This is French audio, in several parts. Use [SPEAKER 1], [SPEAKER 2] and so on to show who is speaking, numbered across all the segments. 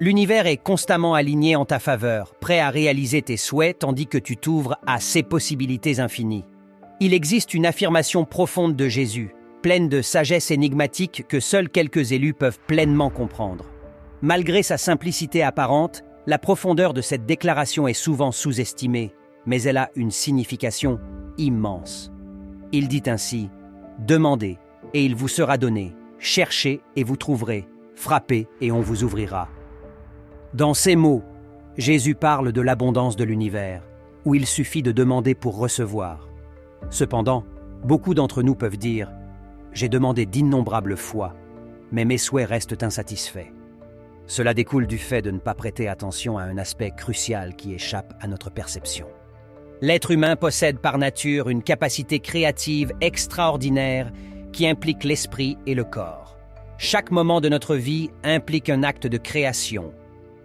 [SPEAKER 1] L'univers est constamment aligné en ta faveur, prêt à réaliser tes souhaits tandis que tu t'ouvres à ses possibilités infinies. Il existe une affirmation profonde de Jésus, pleine de sagesse énigmatique que seuls quelques élus peuvent pleinement comprendre. Malgré sa simplicité apparente, la profondeur de cette déclaration est souvent sous-estimée, mais elle a une signification immense. Il dit ainsi « Demandez, et il vous sera donné. Cherchez, et vous trouverez. Frappez, et on vous ouvrira. » Dans ces mots, Jésus parle de l'abondance de l'univers, où il suffit de demander pour recevoir. Cependant, beaucoup d'entre nous peuvent dire « J'ai demandé d'innombrables fois, mais mes souhaits restent insatisfaits. » Cela découle du fait de ne pas prêter attention à un aspect crucial qui échappe à notre perception. L'être humain possède par nature une capacité créative extraordinaire qui implique l'esprit et le corps. Chaque moment de notre vie implique un acte de création,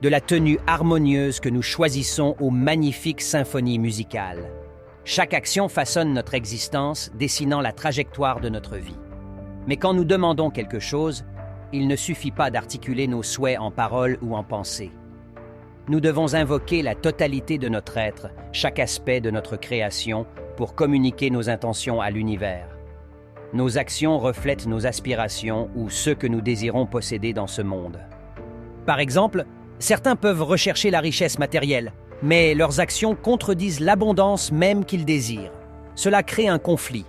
[SPEAKER 1] de la tenue harmonieuse que nous choisissons aux magnifiques symphonies musicales. Chaque action façonne notre existence, dessinant la trajectoire de notre vie. Mais quand nous demandons quelque chose, il ne suffit pas d'articuler nos souhaits en paroles ou en pensées. Nous devons invoquer la totalité de notre être, chaque aspect de notre création, pour communiquer nos intentions à l'univers. Nos actions reflètent nos aspirations ou ce que nous désirons posséder dans ce monde. Par exemple, certains peuvent rechercher la richesse matérielle, mais leurs actions contredisent l'abondance même qu'ils désirent. Cela crée un conflit.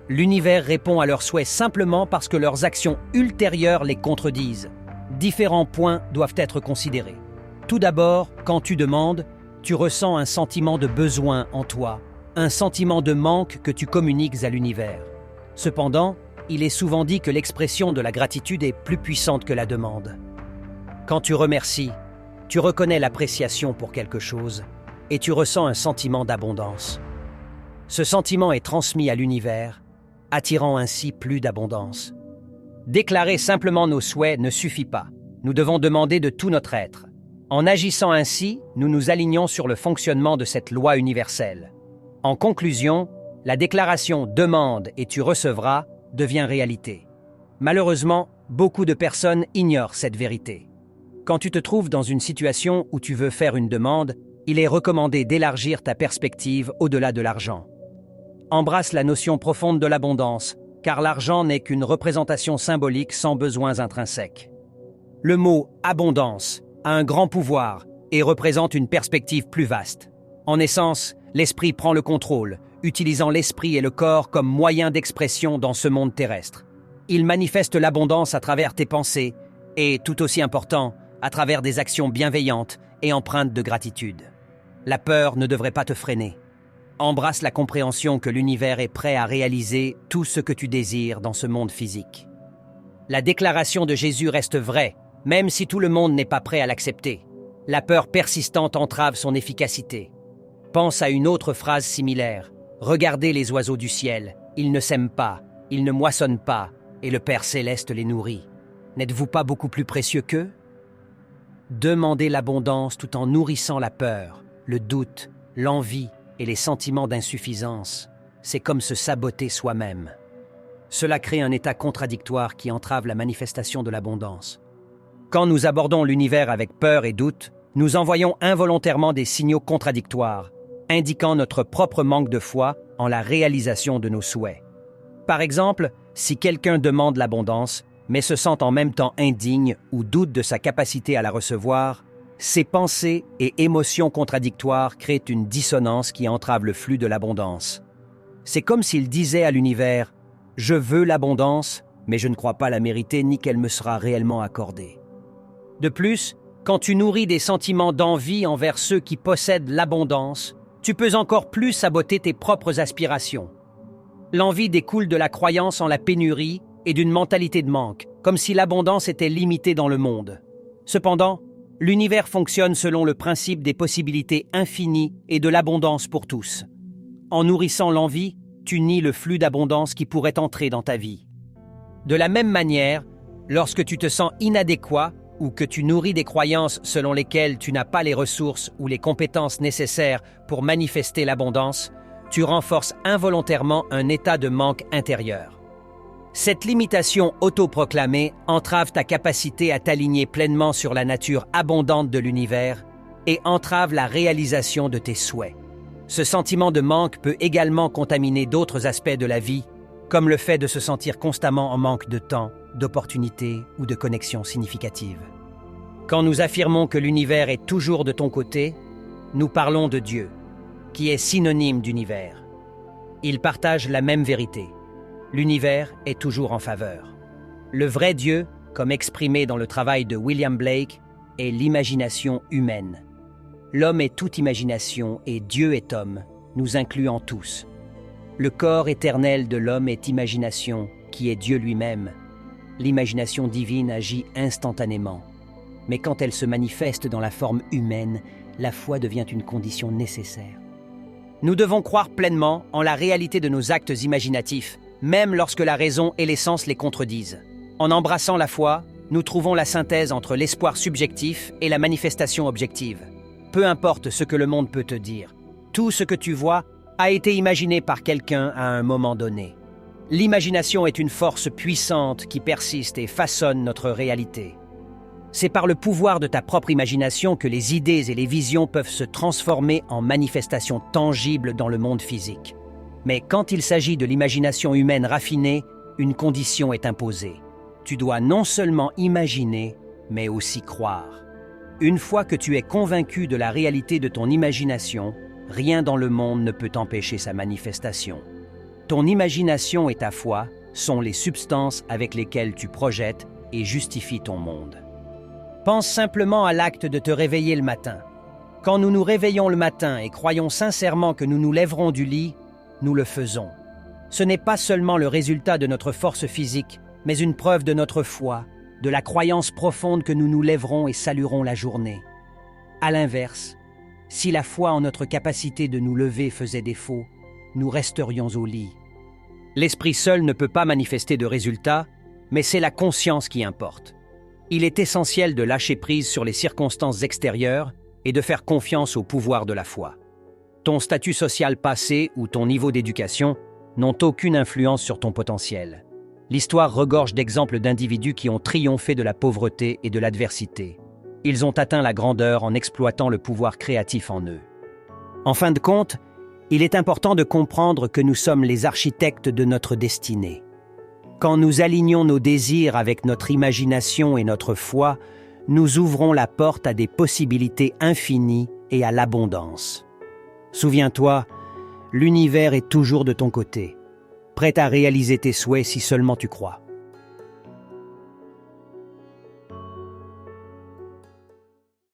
[SPEAKER 1] L'univers répond à leurs souhaits simplement parce que leurs actions ultérieures les contredisent. Différents points doivent être considérés. Tout d'abord, quand tu demandes, tu ressens un sentiment de besoin en toi, un sentiment de manque que tu communiques à l'univers. Cependant, il est souvent dit que l'expression de la gratitude est plus puissante que la demande. Quand tu remercies, tu reconnais l'appréciation pour quelque chose et tu ressens un sentiment d'abondance. Ce sentiment est transmis à l'univers, attirant ainsi plus d'abondance. Déclarer simplement nos souhaits ne suffit pas. Nous devons demander de tout notre être. En agissant ainsi, nous nous alignons sur le fonctionnement de cette loi universelle. En conclusion, la déclaration « demande et tu recevras » devient réalité. Malheureusement, beaucoup de personnes ignorent cette vérité. Quand tu te trouves dans une situation où tu veux faire une demande, il est recommandé d'élargir ta perspective au-delà de l'argent. Embrasse la notion profonde de l'abondance, car l'argent n'est qu'une représentation symbolique sans besoins intrinsèques. Le mot « abondance » a un grand pouvoir et représente une perspective plus vaste. En essence, l'esprit prend le contrôle, utilisant l'esprit et le corps comme moyens d'expression dans ce monde terrestre. Il manifeste l'abondance à travers tes pensées et, tout aussi important, à travers des actions bienveillantes et empreintes de gratitude. La peur ne devrait pas te freiner. Embrasse la compréhension que l'univers est prêt à réaliser tout ce que tu désires dans ce monde physique. La déclaration de Jésus reste vraie, même si tout le monde n'est pas prêt à l'accepter. La peur persistante entrave son efficacité. Pense à une autre phrase similaire. Regardez les oiseaux du ciel, ils ne sèment pas, ils ne moissonnent pas, et le Père Céleste les nourrit. N'êtes-vous pas beaucoup plus précieux qu'eux? Demandez l'abondance tout en nourrissant la peur, le doute, l'envie et les sentiments d'insuffisance. C'est comme se saboter soi-même. Cela crée un état contradictoire qui entrave la manifestation de l'abondance. Quand nous abordons l'univers avec peur et doute, nous envoyons involontairement des signaux contradictoires, indiquant notre propre manque de foi en la réalisation de nos souhaits. Par exemple, si quelqu'un demande l'abondance, mais se sent en même temps indigne ou doute de sa capacité à la recevoir, ces pensées et émotions contradictoires créent une dissonance qui entrave le flux de l'abondance. C'est comme s'il disait à l'univers « Je veux l'abondance, mais je ne crois pas la mériter ni qu'elle me sera réellement accordée. » De plus, quand tu nourris des sentiments d'envie envers ceux qui possèdent l'abondance, tu peux encore plus saboter tes propres aspirations. L'envie découle de la croyance en la pénurie et d'une mentalité de manque, comme si l'abondance était limitée dans le monde. Cependant, l'univers fonctionne selon le principe des possibilités infinies et de l'abondance pour tous. En nourrissant l'envie, tu nies le flux d'abondance qui pourrait entrer dans ta vie. De la même manière, lorsque tu te sens inadéquat ou que tu nourris des croyances selon lesquelles tu n'as pas les ressources ou les compétences nécessaires pour manifester l'abondance, tu renforces involontairement un état de manque intérieur. Cette limitation autoproclamée entrave ta capacité à t'aligner pleinement sur la nature abondante de l'univers et entrave la réalisation de tes souhaits. Ce sentiment de manque peut également contaminer d'autres aspects de la vie, comme le fait de se sentir constamment en manque de temps, d'opportunités ou de connexions significatives. Quand nous affirmons que l'univers est toujours de ton côté, nous parlons de Dieu, qui est synonyme d'univers. Il partage la même vérité. L'univers est toujours en faveur. Le vrai Dieu, comme exprimé dans le travail de William Blake, est l'imagination humaine. L'homme est toute imagination et Dieu est homme, nous incluant tous. Le corps éternel de l'homme est imagination, qui est Dieu lui-même. L'imagination divine agit instantanément. Mais quand elle se manifeste dans la forme humaine, la foi devient une condition nécessaire. Nous devons croire pleinement en la réalité de nos actes imaginatifs, même lorsque la raison et les sens les contredisent. En embrassant la foi, nous trouvons la synthèse entre l'espoir subjectif et la manifestation objective. Peu importe ce que le monde peut te dire, tout ce que tu vois a été imaginé par quelqu'un à un moment donné. L'imagination est une force puissante qui persiste et façonne notre réalité. C'est par le pouvoir de ta propre imagination que les idées et les visions peuvent se transformer en manifestations tangibles dans le monde physique. Mais quand il s'agit de l'imagination humaine raffinée, une condition est imposée. Tu dois non seulement imaginer, mais aussi croire. Une fois que tu es convaincu de la réalité de ton imagination, rien dans le monde ne peut empêcher sa manifestation. Ton imagination et ta foi sont les substances avec lesquelles tu projettes et justifies ton monde. Pense simplement à l'acte de te réveiller le matin. Quand nous nous réveillons le matin et croyons sincèrement que nous nous lèverons du lit, nous le faisons. Ce n'est pas seulement le résultat de notre force physique, mais une preuve de notre foi, de la croyance profonde que nous nous lèverons et saluerons la journée. À l'inverse, si la foi en notre capacité de nous lever faisait défaut, nous resterions au lit. L'esprit seul ne peut pas manifester de résultats, mais c'est la conscience qui importe. Il est essentiel de lâcher prise sur les circonstances extérieures et de faire confiance au pouvoir de la foi. Ton statut social passé ou ton niveau d'éducation n'ont aucune influence sur ton potentiel. L'histoire regorge d'exemples d'individus qui ont triomphé de la pauvreté et de l'adversité. Ils ont atteint la grandeur en exploitant le pouvoir créatif en eux. En fin de compte, il est important de comprendre que nous sommes les architectes de notre destinée. Quand nous alignons nos désirs avec notre imagination et notre foi, nous ouvrons la porte à des possibilités infinies et à l'abondance. Souviens-toi, l'univers est toujours de ton côté, prêt à réaliser tes souhaits si seulement tu crois.